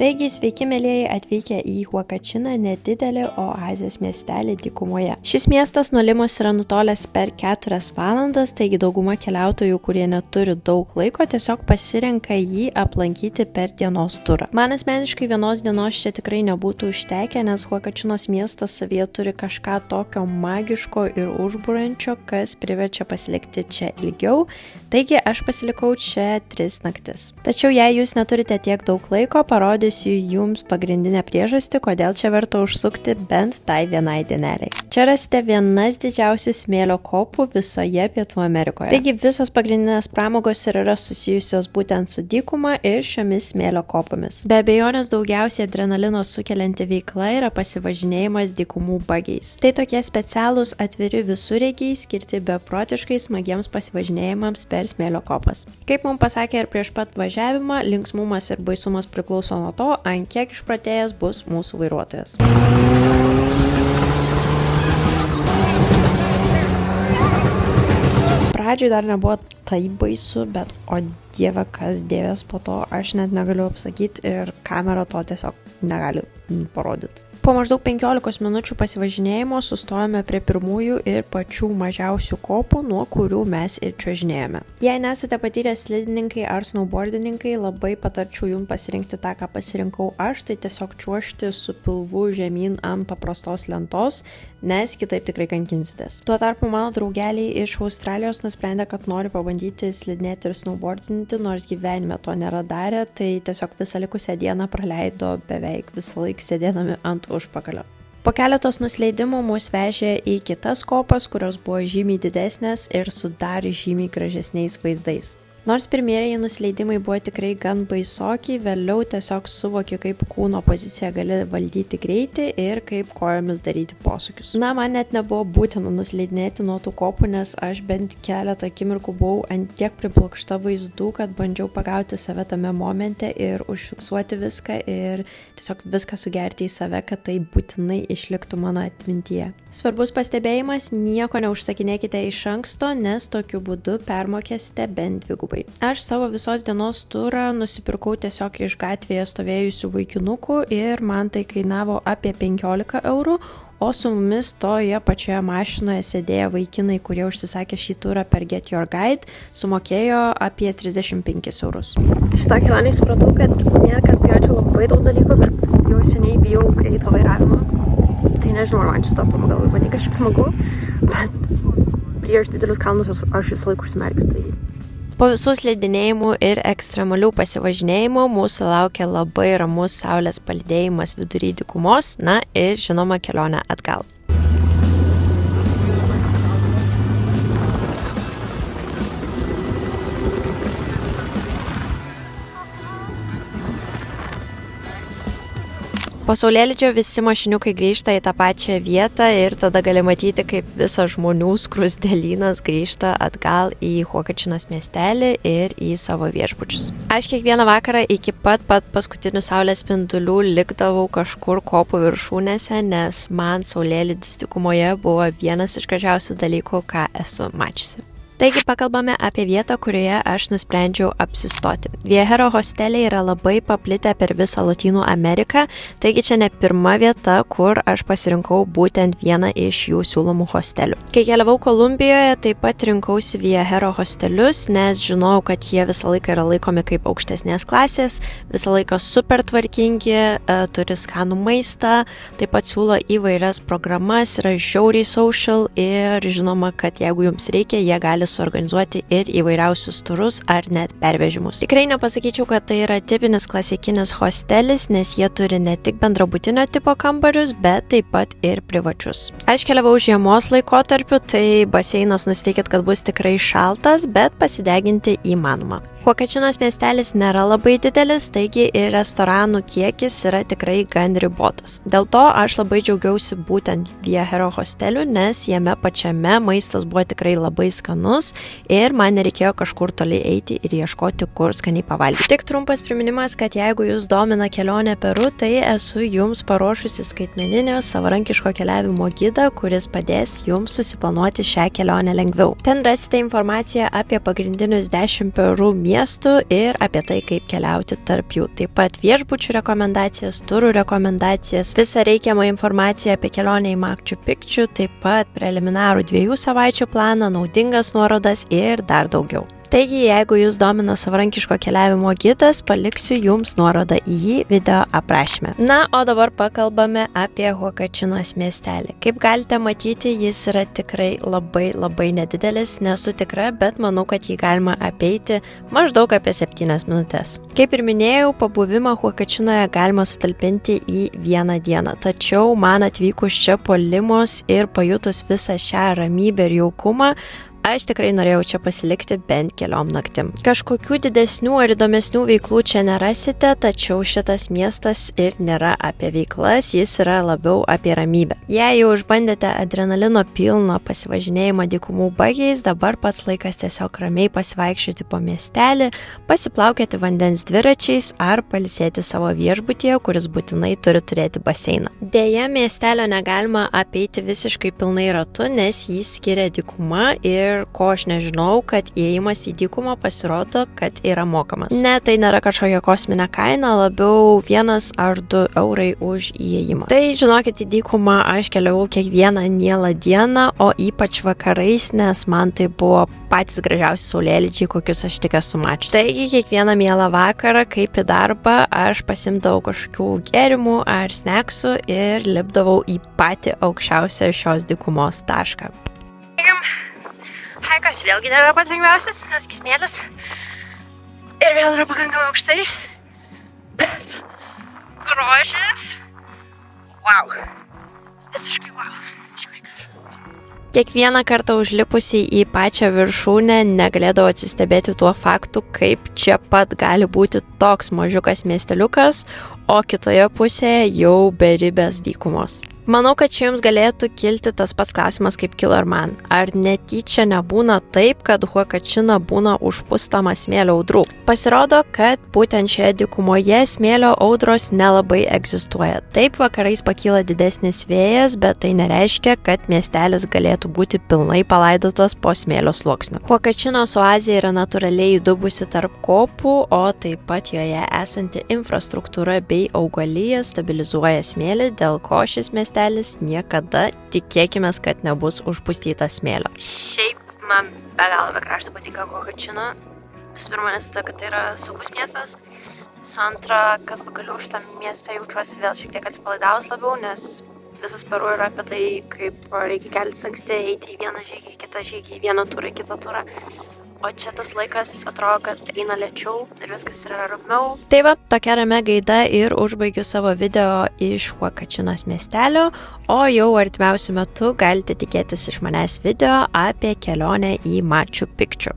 Taigi, sveiki mėlyjei atvykę į Huakačiną, nedidelį oazės miestelį dykumoje. Šis miestas nuo Limos yra nutolęs per 4 valandas, taigi dauguma keliautojų, kurie neturi daug laiko, tiesiog pasirenka jį aplankyti per dienos turą. Man asmeniškai vienos dienos čia tikrai nebūtų užtekę, nes Huakačinos miestas savyje turi kažką tokio magiško ir užbūrančio, kas priverčia pasilikti čia ilgiau, taigi aš pasilikau čia 3 naktis. Tačiau jei jūs neturite tiek daug laiko, parodysiu jums pagrindinę priežastį, kodėl čia verta užsukti bent tai vienai dieneliai. Čia rasite vienas didžiausių smėlio kopų visoje Pietų Amerikoje. Taigi visos pagrindinės pramogos yra susijusios būtent su dykuma ir šiomis smėlio kopomis. Be abejonės daugiausiai adrenalino sukelianti veikla yra pasivažinėjimas dykumų bagiais. Tai tokie specialūs atviri visureigiai skirti beprotiškai smagiems pasivažinėjimams per smėlio kopas. Kaip mums pasakė ir prieš pat važiavimą, linksmumas ir baisumas priklauso nuo to, ant kiek išprotėjęs bus mūsų vairuotojas. Pradžioj dar nebuvo taip baisu, bet o dieve, kas dėvės po to, aš net negaliu apsakyti ir kamera to tiesiog negali parodyti. Po maždaug 15 minučių pasivažinėjimo sustojame prie pirmųjų ir pačių mažiausių kopų, nuo kurių mes ir čiuožinėjome. Jei nesate patyrę slidininkai ar snowboardininkai, labai patarčiau jums pasirinkti tą, ką pasirinkau aš, tai tiesiog čiuožti su pilvu žemyn ant paprastos lentos, nes kitaip tikrai kankinsitės. Tuo tarpu mano draugeliai iš Australijos nusprendė, kad nori pabandyti slidinėti ir snowboardinti, nors gyvenime to nėra darę, tai tiesiog visą likusią dieną praleido beveik visą laiką sėdėdami ant užpakalio. Po keletos nusileidimų mus vežė į kitas kopas, kurios buvo žymiai didesnės ir su dar žymiai gražesniais vaizdais. Nors pirmieji nusileidimai buvo tikrai gan baisokiai, vėliau tiesiog suvokiu, kaip kūno poziciją gali valdyti greitį ir kaip kojomis daryti posūkius. Na, man net nebuvo būtina nusileidinėti nuo tų kopų, nes aš bent keletą akimirkų buvau ant tiek priblokšta vaizdų, kad bandžiau pagauti save tame momente ir užfiksuoti viską ir tiesiog viską sugerti į save, kad tai būtinai išliktų mano atmintyje. Svarbus pastebėjimas, nieko neužsakinėkite iš anksto, nes tokiu būdu permokėsite bent dvigubai. Aš savo visos dienos turą nusipirkau tiesiog iš gatvėje stovėjusių vaikinukų ir man tai kainavo apie 15 eurų, o su mumis toje pačioje mašinoje sėdėję vaikinai, kurie užsisakė šį turą per Get Your Guide, sumokėjo apie 35 eurus. Šitą kelionę supratau, kad nėra, kad bijočiau labai daug dalykų, bet jau seniai bijau greito vairavimo. Tai nežinau, ar man šitą pamoga labai patinka, šiaip smagu, bet prieš didelius kalnus aš visą laiką užsimerkiu. Tai po visų slidinėjimų ir ekstremalių pasivažinėjimų mūsų laukia labai ramus saulės palydėjimas vidury dykumos, na ir žinoma kelionė atgal. Po saulėlydžio visi mašiniukai grįžta į tą pačią vietą ir tada gali matyti, kaip visas žmonių skruzdėlynas grįžta atgal į Huakačinos miestelį ir į savo viešbučius. Aš kiekvieną vakarą iki pat paskutinių saulės spindulių likdavau kažkur kopų viršūnėse, nes man saulėlydis dykumoje buvo vienas iš gražiausių dalykų, ką esu mačiusi. Taigi pakalbame apie vietą, kurioje aš nusprendžiau apsistoti. Viajero hosteliai yra labai paplitę per visą Lotynų Ameriką, taigi čia ne pirma vieta, kur aš pasirinkau būtent vieną iš jų siūlomų hostelių. Kai keliavau Kolumbijoje, taip pat rinkausi Viajero hostelius, nes žinojau, kad jie visą laiką yra laikomi kaip aukštesnės klasės, visą laiką super tvarkingi, turi skanų maistą, taip pat siūlo įvairias programas, yra žiauriai social ir žinoma, kad jeigu jums reikia, jie gali suorganizuoti ir įvairiausius turus ar net pervežimus. Tikrai nepasakyčiau, kad tai yra tipinis klasikinis hostelis, nes jie turi ne tik bendrabutinio tipo kambarius, bet taip pat ir privačius. Aš keliavau žiemos laikotarpiu, tai baseinas nusiteikit, kad bus tikrai šaltas, bet pasideginti įmanoma. Huakačinos miestelis nėra labai didelis, taigi ir restoranų kiekis yra tikrai gan ribotas. Dėl to aš labai džiaugiausi būtent Viajero hosteliu, nes jame pačiame maistas buvo tikrai labai skanus ir man nereikėjo kažkur toli eiti ir ieškoti, kur skaniai pavalgyti. Tik trumpas priminimas, kad jeigu jūs domina kelionė Peru, tai esu jums paruošusi skaitmeninio savarankiško keliavimo gidą, kuris padės jums susiplanuoti šią kelionę lengviau. Ten rasite informaciją apie pagrindinius 10 Peru miestų miestų ir apie tai, kaip keliauti tarp jų. Taip pat viešbučių rekomendacijas, turų rekomendacijas, visą reikiamą informaciją apie kelionę į Machu Picchu, taip pat preliminarų 2 savaičių planą, naudingas nuorodas ir dar daugiau. Taigi, jeigu jūs domina savarankiško keliavimo gidas, paliksiu jums nuorodą į jį video aprašyme. Na, o dabar pakalbame apie Huakačinos miestelį. Kaip galite matyti, jis yra tikrai labai nedidelis, nesu tikra, bet manau, kad jį galima apeiti maždaug apie 7 minutės. Kaip ir minėjau, pabuvimą Huakačinoje galima sutalpinti į 1 dieną, tačiau man atvykus čia po Limos ir pajutus visą šią ramybę ir jaukumą, aš tikrai norėjau čia pasilikti bent keliom naktim. Kažkokių didesnių ar įdomesnių veiklų čia nerasite, tačiau šitas miestas ir nėra apie veiklas, jis yra labiau apie ramybę. Jei jau išbandėte adrenalino pilną pasivažinėjimą dykumų bagiais, dabar pats laikas tiesiog ramiai pasivaikščioti po miestelį, pasiplaukioti vandens dviračiais ar pailsėti savo viešbutyje, kuris būtinai turi turėti baseiną. Deja, miestelio negalima apeiti visiškai pilnai ratu, nes jį skiria dykuma ir ko aš nežinau, kad įėjimas į dykumą pasirodo, kad yra mokamas. Ne, tai nėra kažkokia kosminė kaina, labiau 1 ar 2 eurai už įėjimą. Tai žinokit, į dykumą aš keliavau kiekvieną mielą dieną, o ypač vakarais, nes man tai buvo patys gražiausi saulėlydžiai, kokius aš tik esu mačiusi. Taigi, kiekvieną mielą vakarą, kaip į darbą, aš pasimdavau kažkokių gėrimų ar sneksų ir lipdavau į patį aukščiausią šios dykumos tašką. Haikas vėlgi nėra pats lengviausias, nes smėlis ir vėl yra pakankamai aukštai, bet grožis, wow, visiškai wow. Kiekvieną kartą užlipusi į pačią viršūnę negalėdavau atsistebėti tuo faktu, kaip čia pat gali būti toks mažiukas miesteliukas, o kitoje pusėje jau beribės dykumos. Manau, kad čia jums galėtų kilti tas pats klausimas, kaip kilo ir man. Ar netyčia nebūna taip, kad Huakačina būna užpustama smėlio audrų? Pasirodo, kad būtent šioje dykumoje smėlio audros nelabai egzistuoja. Taip, vakarais pakyla didesnis vėjas, bet tai nereiškia, kad miestelis galėtų būti pilnai palaidotas po smėlio sluoksniu. Huakačinos oazė yra natūraliai įdubusi tarp kopų, o taip pat joje esanti infrastruktūra bei augalija stabilizuoja smėlį, dėl ko šis miestelis niekada, tikėkimės, kad nebus užpustytas smėlio. Šiaip man be galo be krašto patinka Huakačino. Visų pirma, nes kad tai yra saugus miestas. Su antra, kad pagaliau šitą miestą jaučiuosi vėl šiek tiek atsipalaidavus labiau, nes visas Peru yra apie tai, kaip reikia keltis anksti, eiti į vieną žygį, į kitą žygį, į vieną turą, į kitą turą. O čia tas laikas atrodo, kad eina lėčiau ir viskas yra ramiau. Tai va, tokia ramia gaida ir užbaigiu savo video iš Huakačinos miestelio, o jau artimiausiu metu galite tikėtis iš manęs video apie kelionę į Machu Picchu.